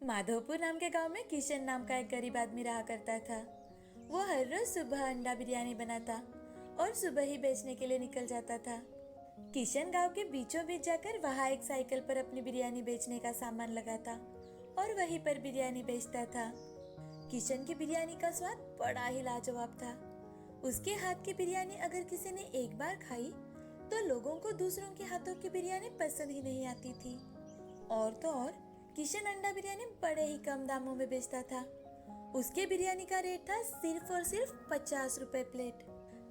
माधोपुर नाम के गांव में किशन नाम का एक गरीब आदमी रहा करता था। वो हर रोज सुबह अंडा बिरयानी बनाता और सुबह ही बेचने के लिए निकल जाता था। किशन गांव के बीचों बीच जाकर वहाँ एक साइकिल पर अपनी बिरयानी बेचने का सामान लगाता और वहीं पर बिरयानी बेचता था। किशन की बिरयानी का स्वाद बड़ा ही लाजवाब था। उसके हाथ की बिरयानी अगर किसी ने एक बार खाई तो लोगों को दूसरों के हाथों की बिरयानी पसंद ही नहीं आती थी। और तो और किशन अंडा बिरयानी बड़े ही कम दामों में बेचता था। उसके बिरयानी का रेट था सिर्फ और सिर्फ 50 रुपए प्लेट।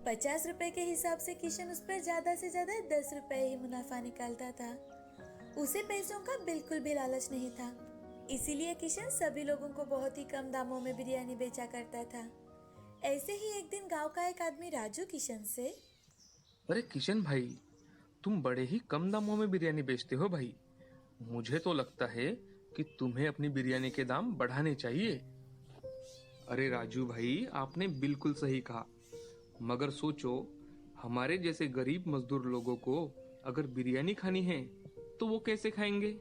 50 रुपए के हिसाब से किशन उस पर ज्यादा से ज्यादा 10 रुपए ही मुनाफा निकालता था। उसे पैसों का बिल्कुल भी लालच नहीं था, इसीलिए किशन सभी लोगों को बहुत ही कम दामों में बिरयानी बेचा करता था। ऐसे ही एक दिन गांव का एक आदमी राजू किशन से, अरे किशन भाई, तुम बड़े ही कम दामों में बिरयानी बेचते हो भाई। मुझे तो लगता है कि तुम्हें अपनी बिरयानी के दाम बढ़ाने चाहिए। अरे राजू भाई, आपने बिल्कुल सही कहा, मगर सोचो, हमारे जैसे गरीब मजदूर लोगों को अगर बिरयानी खानी है तो वो कैसे खाएंगे।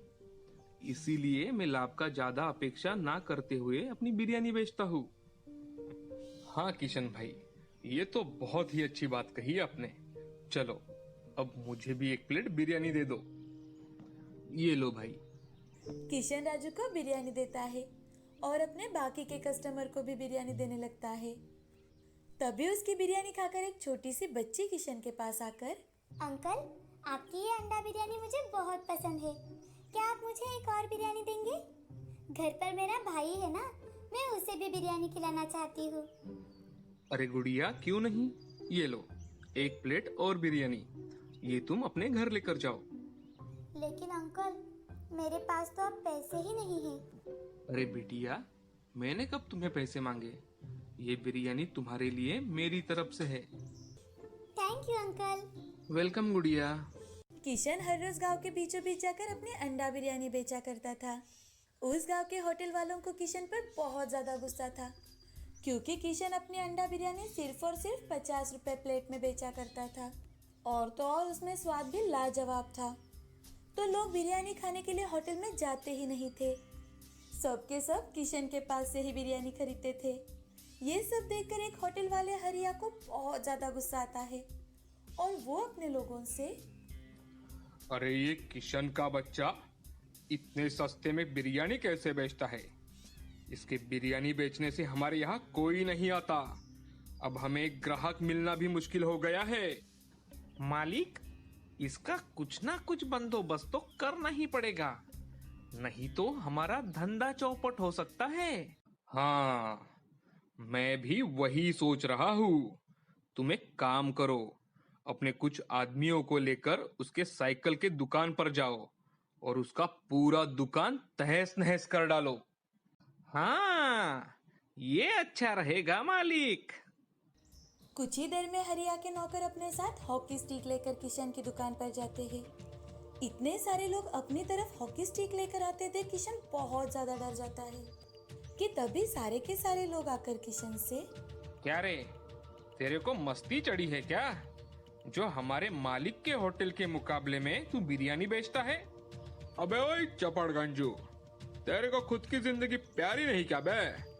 इसीलिए मैं लाभ का ज्यादा अपेक्षा ना करते हुए अपनी बिरयानी बेचता हूँ। हाँ किशन भाई, ये तो बहुत ही अच्छी बात कही आपने। चलो, अब मुझे भी एक प्लेट बिरयानी दे दो। ये लो भाई। किशन राजू को बिरयानी देता है और अपने बाकी के कस्टमर को भी बिरयानी देने लगता है। तभी उसकी बिरयानी खाकर एक छोटी सी बच्ची किशन के पास आकर, अंकल, आपकी ये अंडा बिरयानी मुझे बहुत पसंद है। क्या आप मुझे एक और बिरयानी देंगे? घर पर मेरा भाई है ना, मैं उसे भी बिरयानी खिलाना चाहती हूँ। अरे गुड़िया, क्यों नहीं, ये लो एक प्लेट और बिरयानी। ये तुम अपने घर लेकर जाओ। लेकिन अंकल, मेरे पास तो अब पैसे ही नहीं हैं। अरे बिटिया, मैंने कब तुम्हें पैसे मांगे। ये बिरयानी तुम्हारे लिए मेरी तरफ से है। Thank you uncle. वेलकम गुड़िया। किशन हर रोज गांव के बीचों बीच जाकर अपने अंडा बिरयानी बेचा करता था। उस गांव के होटल वालों को किशन पर बहुत ज्यादा गुस्सा था, क्योंकि किशन अपनी अंडा बिरयानी सिर्फ और सिर्फ 50 रुपए प्लेट में बेचा करता था। और तो और उसमें स्वाद भी लाजवाब था। तो लोग बिरयानी खाने के लिए होटल में जाते ही नहीं थे। सबके सब किशन के पास से ही बिरयानी खरीदते थे। ये सब देखकर एक होटल वाले हरिया को बहुत ज्यादा गुस्सा आता है और वो अपने लोगों से, अरे ये किशन का बच्चा इतने सस्ते में बिरयानी कैसे बेचता है। इसके बिरयानी बेचने से हमारे यहाँ कोई नहीं आता। अब हमें ग्राहक मिलना भी मुश्किल हो गया है। मालिक, इसका कुछ ना कुछ बंदोबस्त तो करना ही पड़ेगा, नहीं तो हमारा धंधा चौपट हो सकता है। हाँ, मैं भी वही सोच रहा हूँ। तुम एक काम करो, अपने कुछ आदमियों को लेकर उसके साइकिल के दुकान पर जाओ और उसका पूरा दुकान तहस नहस कर डालो। हाँ, ये अच्छा रहेगा मालिक। कुछ ही देर में हरिया के नौकर अपने साथ हॉकी स्टिक लेकर किशन की दुकान पर जाते हैं। इतने सारे लोग अपनी तरफ हॉकी स्टिक लेकर आते थे, किशन बहुत ज्यादा डर जाता है कि तभी सारे के सारे लोग आकर किशन से, क्या रे, तेरे को मस्ती चढ़ी है क्या, जो हमारे मालिक के होटल के मुकाबले में तू बिरयानी बेचता है। अबे ओए चपड़गंजू, तेरे को खुद की जिंदगी प्यारी नहीं क्या बे।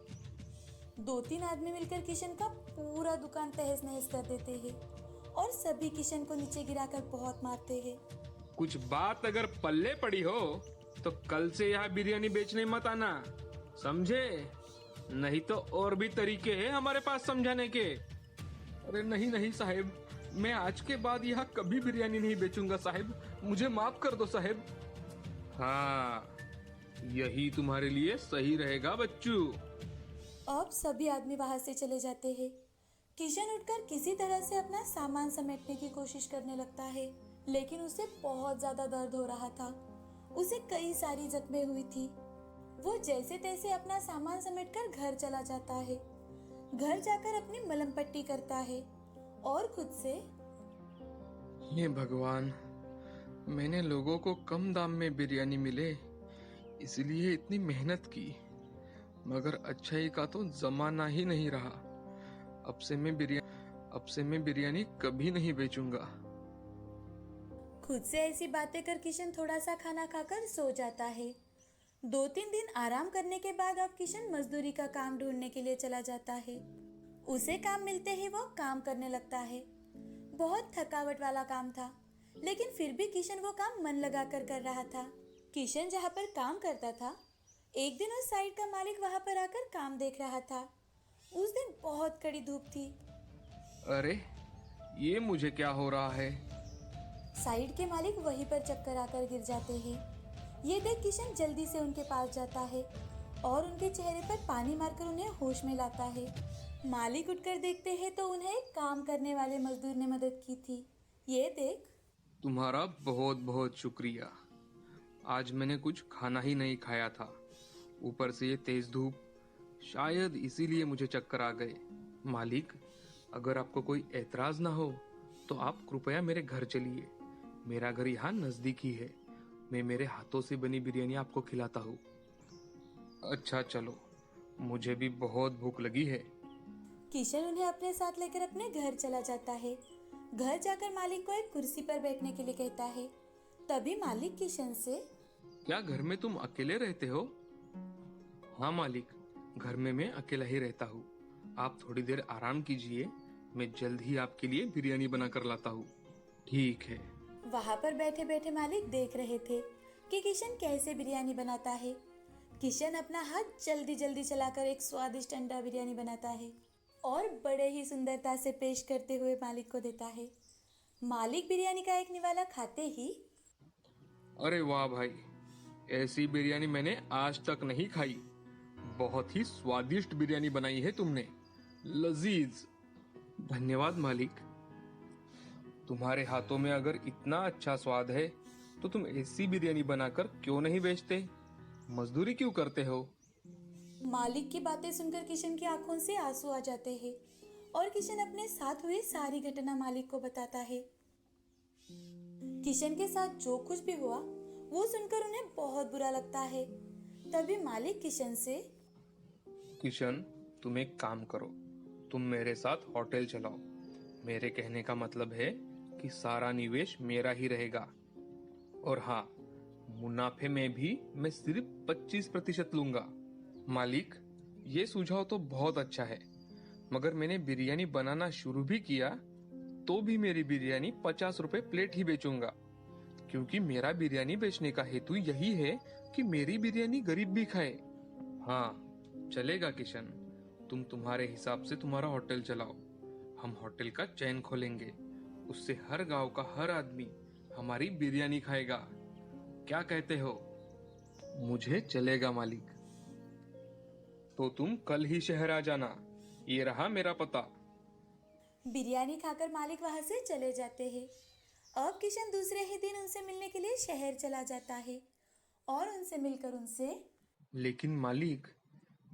2-3 आदमी मिलकर किशन का पूरा दुकान तहस नहस कर देते हैं और सभी किशन को नीचे गिराकर बहुत मारते हैं। कुछ बात अगर पल्ले पड़ी हो तो कल से यहाँ बिरयानी बेचने मत आना, समझे। नहीं तो और भी तरीके हैं हमारे पास समझाने के। अरे नहीं नहीं साहेब, मैं आज के बाद यहाँ कभी बिरयानी नहीं बेचूंगा साहेब, मुझे माफ कर दो साहेब। हाँ, यही तुम्हारे लिए सही रहेगा बच्चू। अब सभी आदमी वहां से चले जाते हैं। किशन उठकर किसी तरह से अपना सामान समेटने की कोशिश करने लगता है, लेकिन उसे बहुत ज्यादा दर्द हो रहा था। उसे कई सारी जख्में हुई थी। वो जैसे तैसे अपना सामान समेटकर घर चला जाता है। घर जाकर अपनी मलहम पट्टी करता है और खुद से, हे भगवान, मैंने लोगों को कम दाम में बिरयानी मिले इसलिए इतनी मेहनत की, मगर अच्छाई का तो जमाना ही नहीं रहा। अब से मैं बिरयानी कभी नहीं बेचूंगा। खुद से ऐसी बातें कर किशन थोड़ा सा खाना खाकर सो जाता है। 2-3 दिन आराम करने के बाद अब किशन मजदूरी का काम ढूंढने के लिए चला जाता है। उसे काम मिलते ही वो काम करने लगता है। बहुत थकावट वाला काम था, लेकिन फिर भी किशन वो काम मन लगाकर कर रहा था। किशन जहाँ पर काम करता था, एक दिन उस साइट का मालिक वहाँ पर आकर काम देख रहा था। उस दिन बहुत कड़ी धूप थी। अरे, ये मुझे क्या हो रहा है? साइट के मालिक वहीं पर चक्कर आकर गिर जाते हैं। ये देख किशन जल्दी से उनके पास जाता है और उनके चेहरे पर पानी मारकर उन्हें होश में लाता है। मालिक उठकर देखते हैं तो उन्हें एक काम करने वाले मजदूर ने मदद की थी। ये देख। तुम्हारा बहुत बहुत शुक्रिया। आज मैंने कुछ खाना ही नहीं खाया था, ऊपर से ये तेज धूप, शायद इसीलिए मुझे चक्कर आ गए। मालिक, अगर आपको कोई एतराज ना हो तो आप कृपया मेरे घर चलिए। मेरा घर यहाँ नजदीक ही है। मैं मेरे हाथों से बनी बिरयानी आपको खिलाता हूँ। अच्छा चलो, मुझे भी बहुत भूख लगी है। किशन उन्हें अपने साथ लेकर अपने घर चला जाता है। घर जाकर मालिक को एक कुर्सी पर बैठने के लिए कहता है। तभी मालिक किशन से, क्या घर में तुम अकेले रहते हो? हाँ मालिक, घर में मैं अकेला ही रहता हूँ। आप थोड़ी देर आराम कीजिए, मैं जल्द ही आपके लिए बिरयानी बना कर लाता हूँ। ठीक है। वहाँ पर बैठे बैठे मालिक देख रहे थे कि किशन कैसे बिरयानी बनाता है। किशन अपना हाथ जल्दी जल्दी चलाकर एक स्वादिष्ट अंडा बिरयानी बनाता है और बड़े ही सुंदरता से पेश करते हुए मालिक को देता है। मालिक बिरयानी का एक निवाला खाते ही, अरे वाह भाई, ऐसी बिरयानी मैंने आज तक नहीं खाई। बहुत ही स्वादिष्ट बिरयानी बनाई है तुमने, लजीज। धन्यवाद मालिक। तुम्हारे हाथों में अगर इतना अच्छा स्वाद है तो तुम ऐसी बिरयानी बनाकर क्यों नहीं बेचते? मजदूरी क्यों करते हो? मालिक की बातें सुनकर किशन की आंखों से आंसू आ जाते हैं और किशन अपने साथ हुई सारी घटना मालिक को बताता है। किशन के साथ जो कुछ भी हुआ वो सुनकर उन्हें बहुत बुरा लगता है। तभी मालिक किशन से, किशन, तुम एक काम करो, तुम मेरे साथ होटल चलाओ। मेरे कहने का मतलब है कि सारा निवेश मेरा ही रहेगा। और हाँ, मुनाफे में भी मैं सिर्फ 25% लूंगा। मालिक, ये सुझाव तो बहुत अच्छा है, मगर मैंने बिरयानी बनाना शुरू भी किया तो भी मेरी बिरयानी 50 रुपए प्लेट ही बेचूंगा, क्योंकि मेरा बिरयानी बेचने का हेतु यही है कि मेरी बिरयानी गरीब भी खाए। हाँ, चलेगा किशन, तुम तुम्हारे हिसाब से तुम्हारा होटल चलाओ। हम होटल का चैन खोलेंगे, उससे हर गांव का हर आदमी हमारी बिरयानी खाएगा। क्या कहते हो? मुझे चलेगा मालिक। तो तुम कल ही शहर आ जाना, ये रहा मेरा पता। बिरयानी खाकर मालिक वहां से चले जाते हैं। अब किशन दूसरे ही दिन उनसे मिलने के लिए शहर चला जाता है और उनसे मिलकर उनसे, लेकिन मालिक,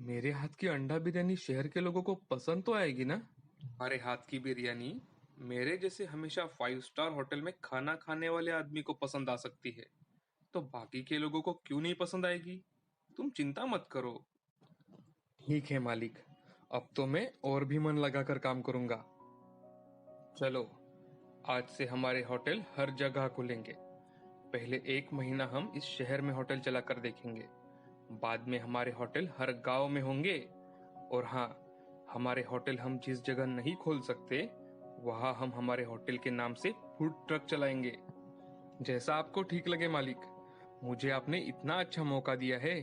मेरे हाथ की अंडा बिरयानी शहर के लोगों को पसंद तो आएगी ना? हमारे हाथ की बिरयानी मेरे जैसे हमेशा 5 स्टार होटल में खाना खाने वाले आदमी को पसंद आ सकती है, तो बाकी के लोगों को क्यों नहीं पसंद आएगी? तुम चिंता मत करो। ठीक है मालिक, अब तो मैं और भी मन लगाकर काम करूंगा। चलो, आज से हमारे होटल हर जगह खुलेंगे। पहले 1 महीना हम इस शहर में होटल चलाकर देखेंगे, बाद में हमारे होटल हर गांव में होंगे। और हाँ, हमारे होटल हम जिस जगह नहीं खोल सकते वहां हम हमारे होटल के नाम से फूड ट्रक चलाएंगे। जैसा आपको ठीक लगे मालिक। मुझे आपने इतना अच्छा मौका दिया है,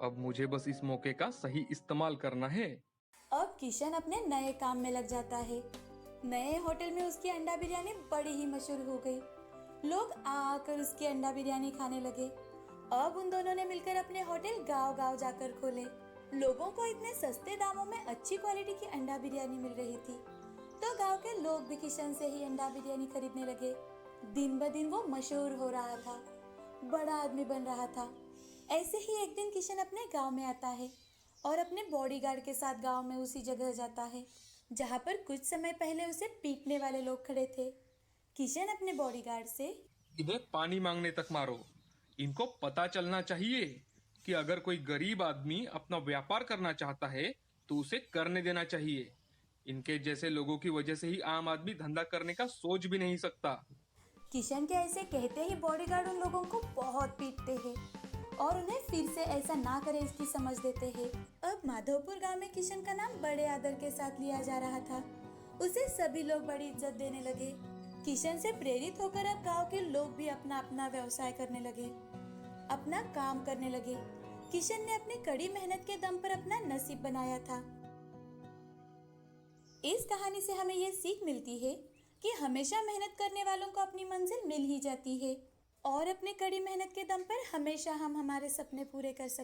अब मुझे बस इस मौके का सही इस्तेमाल करना है। अब किशन अपने नए काम में लग जाता है। नए होटल में उसकी अंडा बिरयानी बड़ी ही मशहूर हो गई। लोग आकर उसकी अंडा बिरयानी खाने लगे। अब उन दोनों ने मिलकर अपने होटल गांव-गांव जाकर खोले। लोगों को इतने सस्ते दामों में अच्छी क्वालिटी की अंडा बिरयानी मिल रही थी, तो गांव के लोग भी किशन से ही अंडा बिरयानी खरीदने लगे। दिन ब दिन वो मशहूर हो रहा था, बड़ा आदमी बन रहा था। ऐसे ही एक दिन किशन अपने गांव में आता है और अपने बॉडीगार्ड के साथ गांव में उसी जगह जाता है जहां पर कुछ समय पहले उसे पीटने वाले लोग खड़े थे। किशन अपने बॉडीगार्ड से, इन्हें पानी मांगने तक मारो। इनको पता चलना चाहिए कि अगर कोई गरीब आदमी अपना व्यापार करना चाहता है तो उसे करने देना चाहिए। इनके जैसे लोगों की वजह से ही आम आदमी धंधा करने का सोच भी नहीं सकता। किशन के ऐसे कहते ही बॉडीगार्ड उन लोगों को बहुत पीटते हैं और उन्हें फिर से ऐसा ना करे इसकी समझ देते हैं। अब माधवपुर गांव में किशन का नाम बड़े आदर के साथ लिया जा रहा था। उसे सभी लोग बड़ी इज्जत देने लगे। किशन से प्रेरित होकर अब गांव के लोग भी अपना अपना व्यवसाय करने लगे, अपना काम करने लगे। किशन ने अपनी कड़ी मेहनत के दम पर अपना नसीब बनाया था। इस कहानी से हमें ये सीख मिलती है कि हमेशा मेहनत करने वालों को अपनी मंजिल मिल ही जाती है और अपनी कड़ी मेहनत के दम पर हमेशा हम हमारे सपने पूरे कर सकते हैं।